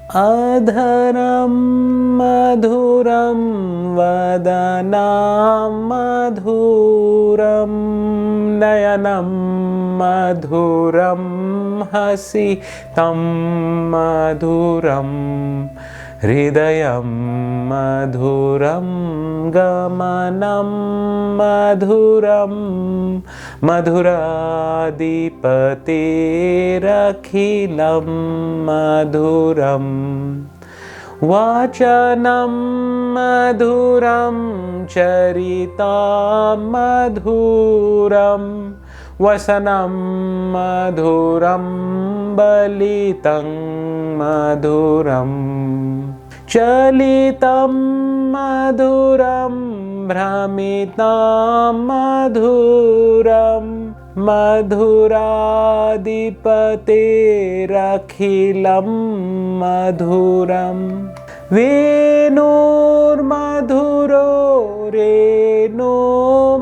अधरं मधुरं वदनं मधुरं नयनं मधुरं हसितं मधुरं हृदयं मधुरं गमनं मधुरं मधुराधिपतेरखिलं मधुरं वाचनं मधुरं चरितं मधुरं वसनं मधुरं बलितं मधुरं चलितं मधुरं भ्रमितं मधुरं मधुराधिपतेरखिलं मधुरं वेणुर्मधुरो रेणु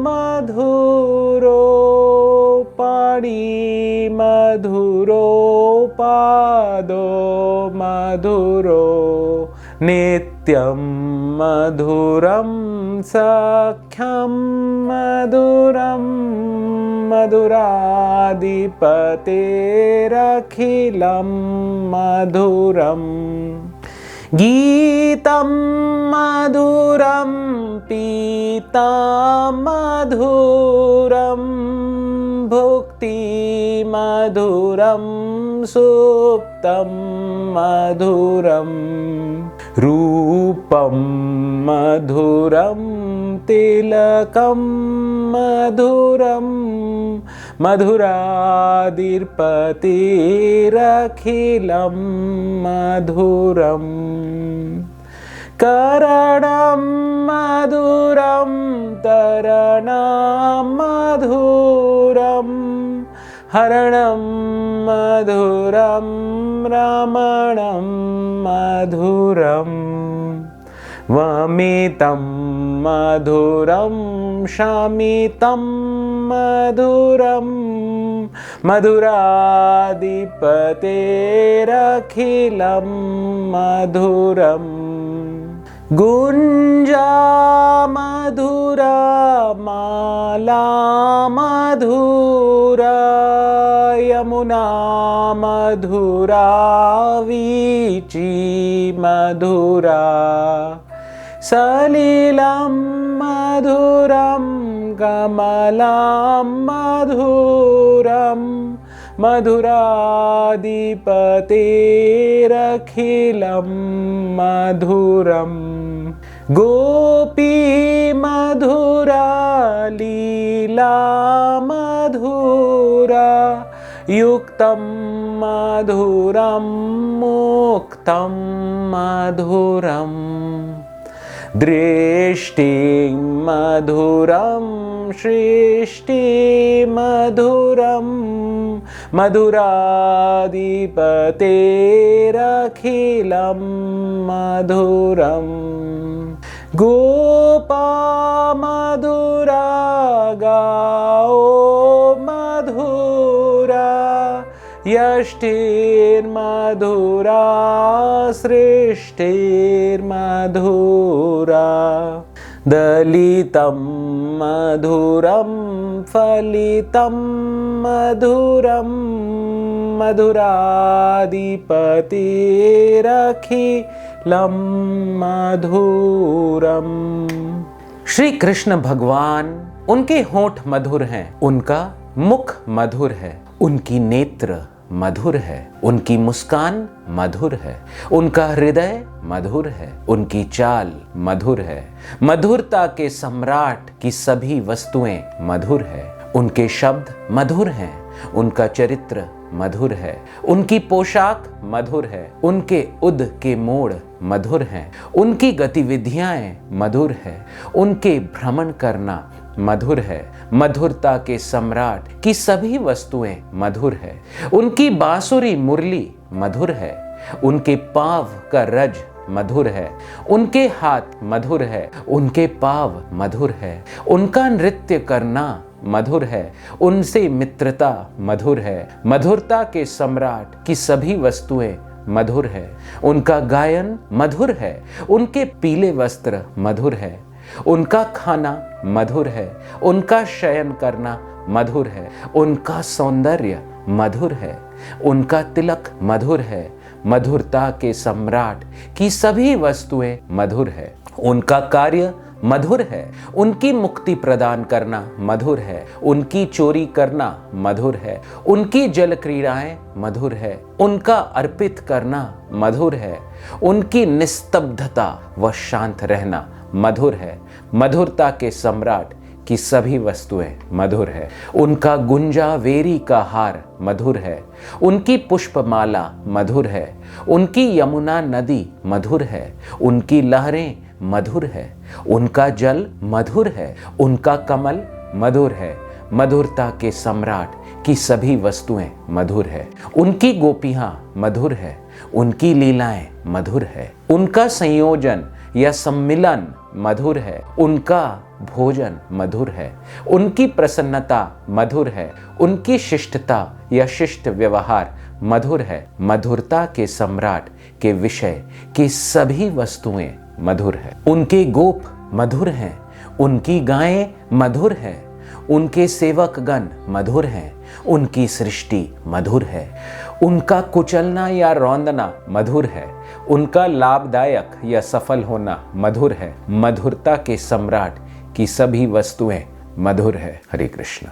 मधुरो पाणिमधुरो पादो मधुरो नित्यं मधुरं सख्यं मधुरं मधुराधिपतेरखिलं मधुरं गीतं मधुरं पीतं मधुरं भुक्तिमधुरं सुप्तं मधुरं रूपं मधुरं तिलकं मधुरं मधुराधिपतेरखिलं मधुरं करणं मधुरं तरणं मधुरं हरणं मधुरं रमणं मधुरं वमितं मधुरं शमितं मधुरं मधुराधिपतेरखिलं मधुरं गुञ्जा मधुरा माला मधुरा यमुना मधुरा वीची मधुरा सलिलं मधुरं कमलं मधुरं मधुराधिपतेरखिलं मधुरं गोपी मधुरा लीला मधुरा युक्तं मधुरं मुक्तं मधुरं दृष्टिं मधुरं सृष्टिमधुरं मधुराधिपतेरखिलं मधुरं गोपा मधुरा गाओ मधुरा यष्टिर्मधुरा सृष्टिर्मधुरा दलितं मधुरं फलितं मधुरं मधुराधिपतेरखिलं मधुरम। श्री कृष्ण भगवान, उनके होंठ मधुर हैं, उनका मुख मधुर है, उनकी नेत्र मधुर है, उनकी मुस्कान मधुर है, उनका हृदय मधुर है, उनकी चाल मधुर है, मधुरता के सम्राट की सभी वस्तुएं मधुर है, उनके शब्द मधुर हैं, उनका चरित्र मधुर है, उनकी पोशाक मधुर है, उनके उद के मोड़ मधुर हैं, उनकी गतिविधियां मधुर है, उनके भ्रमण करना मधुर है, मधुरता के सम्राट की सभी वस्तुएं मधुर है, उनकी बांसुरी मुरली मधुर है, उनके पाँव का रज मधुर है, उनके हाथ मधुर है, उनके पाँव मधुर है, उनका नृत्य करना मधुर है, उनसे मित्रता मधुर है, मधुरता के सम्राट की सभी वस्तुएं मधुर है, उनका गायन मधुर है, उनके पीले वस्त्र मधुर है, उनका खाना मधुर है, उनका शयन करना मधुर है, उनका सौंदर्य मधुर है, उनका तिलक मधुर है, मधुरता के सम्राट की सभी वस्तुएं मधुर है, उनका कार्य मधुर है, उनकी मुक्ति प्रदान करना मधुर है, उनकी चोरी करना मधुर है, उनकी जल क्रीड़ाएं मधुर है, उनका अर्पित करना मधुर है, उनकी निस्तब्धता व शांत रहना मधुर है, मधुरता के सम्राट की सभी वस्तुएं मधुर है, उनका गुंजा वेरी का हार मधुर है, उनकी पुष्पमाला मधुर है, उनकी यमुना नदी मधुर है, उनकी लहरें मधुर है, उनका जल मधुर है, उनका कमल मधुर है, मधुरता के सम्राट की सभी वस्तुएं मधुर है, उनकी गोपियां मधुर है, उनकी लीलाएं मधुर है, उनका संयोजन या सम्मिलन मधुर है, उनका भोजन मधुर है, उनकी प्रसन्नता मधुर है, उनकी शिष्टता या शिष्ट व्यवहार मधुर है, मधुरता के सम्राट के विषय की सभी वस्तुएं मधुर है, उनके गोप मधुर हैं, उनकी गायें मधुर हैं, उनके सेवक गण मधुर हैं, उनकी सृष्टि मधुर है, उनका कुचलना या रौंदना मधुर है, उनका लाभदायक या सफल होना मधुर है, मधुरता के सम्राट की सभी वस्तुएं मधुर है। हरे कृष्ण।